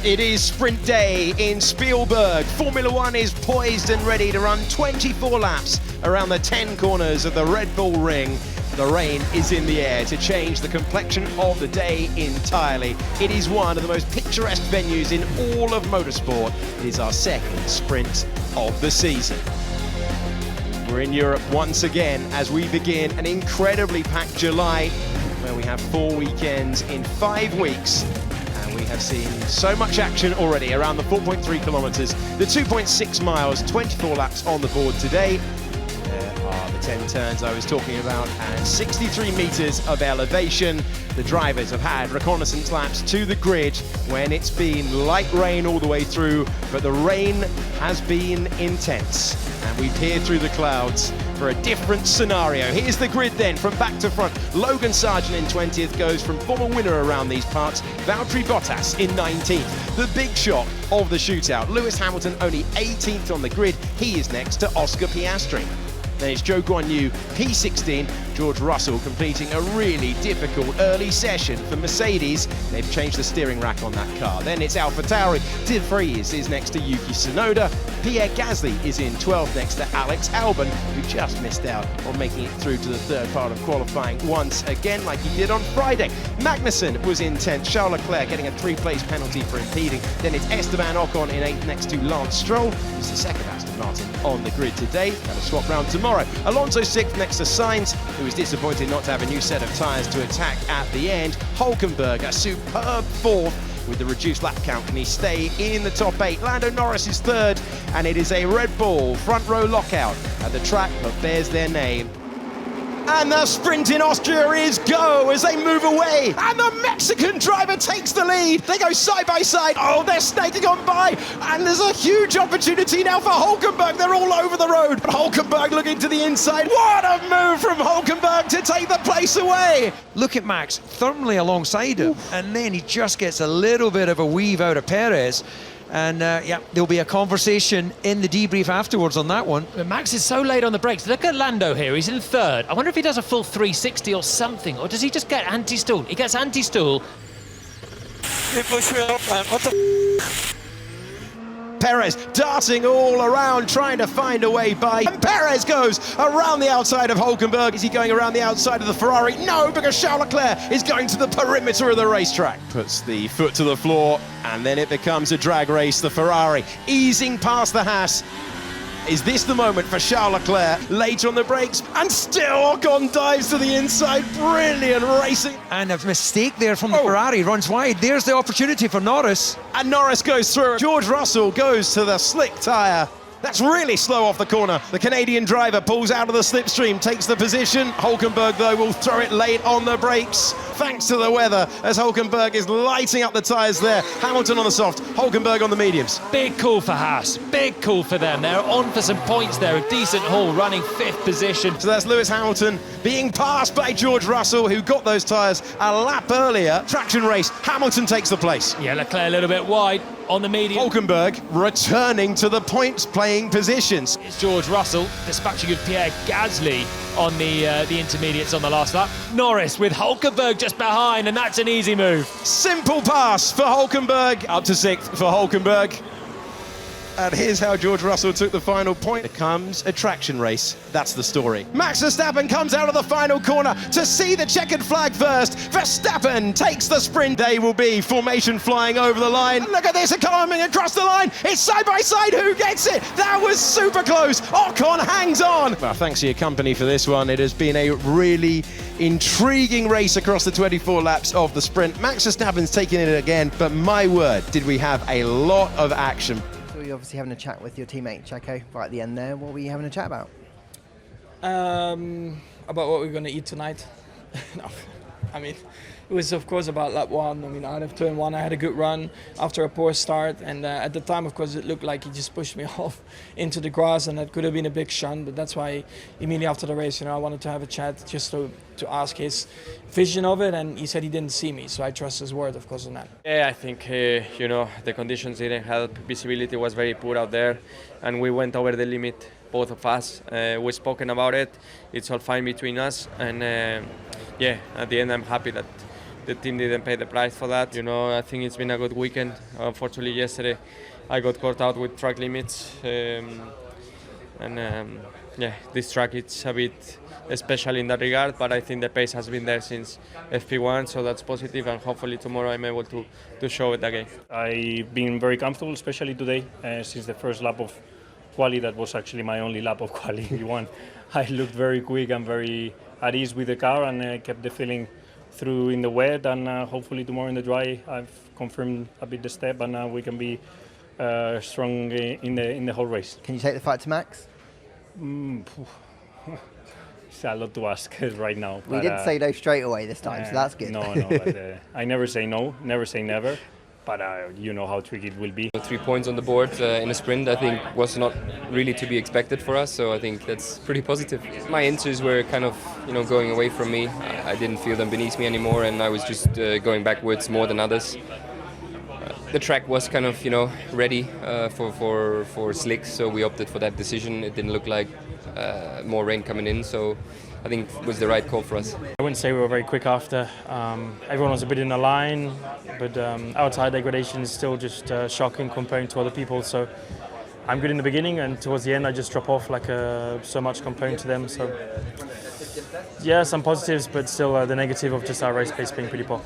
It is sprint day in Spielberg. Formula One is poised and ready to run 24 laps around the 10 corners of the Red Bull Ring. The rain is in the air to change the complexion of the day entirely. It is one of the most picturesque venues in all of motorsport. It is our second sprint of the season. We're in Europe once again as we begin an incredibly packed July, where we have 4 weekends in 5 weeks. We have seen so much action already around the 4.3 kilometres, the 2.6 miles, 24 laps on the board today. There are the 10 turns I was talking about and 63 metres of elevation. The drivers have had reconnaissance laps to the grid when it's been light rain all the way through, but the rain has been intense and we peer through the clouds for a different scenario. Here's the grid then from back to front. Logan Sargent in 20th goes from former winner around these parts, Valtteri Bottas in 19th. The big shot of the shootout, Lewis Hamilton only 18th on the grid. He is next to Oscar Piastri. Then it's Zhou Guanyu, P16, George Russell completing a really difficult early session for Mercedes. They've changed the steering rack on that car. Then it's AlphaTauri, De Vries is next to Yuki Tsunoda, Pierre Gasly is in 12th next to Alex Albon, who just missed out on making it through to the third part of qualifying once again, like he did on Friday. Magnussen was in 10th, Charles Leclerc getting a 3-place penalty for impeding. Then it's Esteban Ocon in 8th next to Lance Stroll, who's the second Aston Martin on the grid today. That'll swap round tomorrow. Alonso 6th next to Sainz, who was disappointed not to have a new set of tyres to attack at the end. Hülkenberg, a superb 4th with the reduced lap count. Can he stay in the top 8? Lando Norris is 3rd, and it is a Red Bull front row lockout at the track that bears their name. And the sprint in Austria is go as they move away. And the Mexican driver takes the lead. They go side by side. Oh, they're snaking on by. And there's a huge opportunity now for Hülkenberg. They're all over the road. But Hülkenberg looking to the inside. What a move from Hülkenberg to take the place away. Look at Max firmly alongside him. And then he just gets a little bit of a weave out of Perez. And yeah, there'll be a conversation in the debrief afterwards on that one. Max is so late on the brakes. Look at Lando here, he's in 3rd. I wonder if he does a full 360 or something, or does he just get anti-stall? He gets anti-stall. They push me off, man. What the Perez darting all around, trying to find a way by. And Perez goes around the outside of Hülkenberg. Is he going around the outside of the Ferrari? No, because Charles Leclerc is going to the perimeter of the racetrack. Puts the foot to the floor, and then it becomes a drag race. The Ferrari easing past the Haas. Is this the moment for Charles Leclerc? Later on the brakes, and still Ocon dives to the inside. Brilliant racing. And a mistake there from the Ferrari, runs wide. There's the opportunity for Norris. And Norris goes through. George Russell goes to the slick tyre. That's really slow off the corner. The Canadian driver pulls out of the slipstream, takes the position. Hülkenberg, though, will throw it late on the brakes, thanks to the weather, as Hülkenberg is lighting up the tyres there. Hamilton on the soft, Hülkenberg on the mediums. Big call for Haas, big call for them. They're on for some points there, a decent haul, running 5th position. So that's Lewis Hamilton being passed by George Russell, who got those tyres a lap earlier. Traction race, Hamilton takes the place. Yeah, Leclerc a little bit wide on the medium. Hülkenberg returning to the points playing positions. It's George Russell dispatching of Pierre Gasly on the intermediates on the last lap. Norris with Hülkenberg just behind, and that's an easy move. Simple pass for Hülkenberg, up to 6th for Hülkenberg. And here's how George Russell took the final point. It comes a traction race. That's the story. Max Verstappen comes out of the final corner to see the checkered flag first. Verstappen takes the sprint. They will be formation flying over the line. Look at this, coming across the line. It's side by side. Who gets it? That was super close. Ocon hangs on. Well, thanks for your company for this one. It has been a really intriguing race across the 24 laps of the sprint. Max Verstappen's taking it again, but my word, did we have a lot of action. You're obviously having a chat with your teammate Checo right at the end there. What were you having a chat about? About what we're going to eat tonight. No, I mean, it was of course about lap 1. I mean, out of turn 1 I had a good run after a poor start, and at the time of course it looked like he just pushed me off into the grass, and that could have been a big shunt, but that's why immediately after the race, I wanted to have a chat just to ask his vision of it, and he said he didn't see me, so I trust his word of course on that. Yeah, I think the conditions didn't help. Visibility was very poor out there, and we went over the limit, both of us. We've spoken about it. It's all fine between us, and yeah, at the end I'm happy that the team didn't pay the price for that. You know, I think it's been a good weekend. Unfortunately, yesterday I got caught out with track limits, yeah, this track it's a bit special in that regard, but I think the pace has been there since FP1, so that's positive, and hopefully tomorrow I'm able to show it again. I've been very comfortable, especially today, since the first lap of quali. That was actually my only lap of quali one. I looked very quick and very at ease with the car, and I kept the feeling through in the wet, and hopefully tomorrow in the dry I've confirmed a bit the step, and we can be strong in the whole race. Can you take the fight to Max? It's a lot to ask right now. We didn't say no straight away this time, so that's good. No, but, I never say no, never say never. But you know how tricky it will be. 3 points on the board in a sprint, I think, was not really to be expected for us. So I think that's pretty positive. My injuries were kind of, going away from me. I didn't feel them beneath me anymore, and I was just going backwards more than others. The track was kind of, ready for slicks, so we opted for that decision. It didn't look like more rain coming in, so I think it was the right call for us. I wouldn't say we were very quick after. Everyone was a bit in the line, but outside degradation is still just shocking comparing to other people. So I'm good in the beginning, and towards the end I just drop off like so much comparing to them. So yeah, some positives, but still the negative of just our race pace being pretty poor.